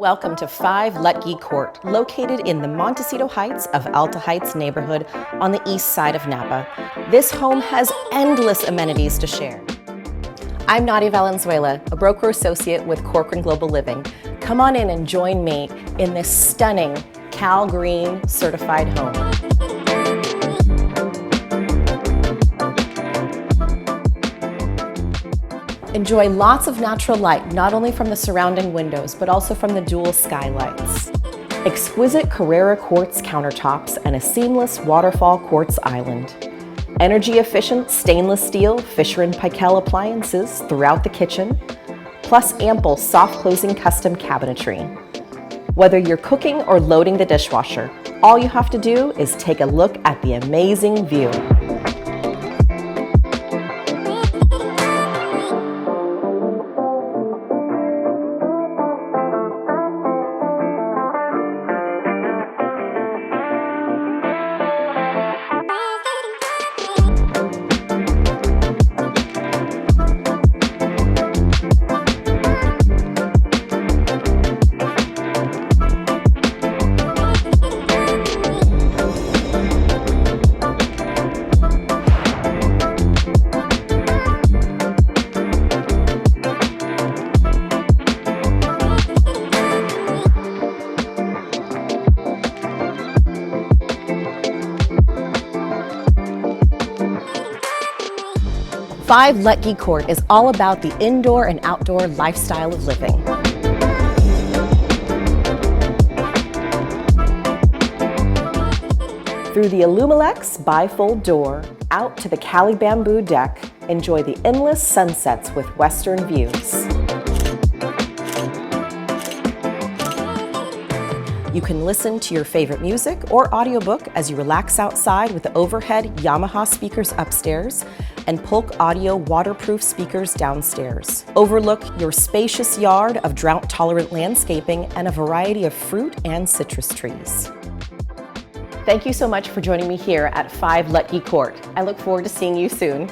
Welcome to 5 Lutge Court, located in the Montecito Heights of Alta Heights neighborhood on the east side of Napa. This home has endless amenities to share. I'm Nadia Valenzuela, a broker associate with Corcoran Global Living. Come on in and join me in this stunning Cal Green certified home. Enjoy lots of natural light, not only from the surrounding windows, but also from the dual skylights. Exquisite Carrara quartz countertops and a seamless waterfall quartz island. Energy-efficient stainless steel Fischer and Paykel appliances throughout the kitchen, plus ample soft-closing custom cabinetry. Whether you're cooking or loading the dishwasher, all you have to do is take a look at the amazing view. Five Lutge Court is all about the indoor and outdoor lifestyle of living. Through the Aluminex Byfold door, out to the Cali bamboo deck, enjoy the endless sunsets with western views. You can listen to your favorite music or audiobook as you relax outside with the overhead Yamaha speakers upstairs and Polk Audio waterproof speakers downstairs. Overlook your spacious yard of drought-tolerant landscaping and a variety of fruit and citrus trees. Thank you so much for joining me here at 5 Lutge Court. I look forward to seeing you soon.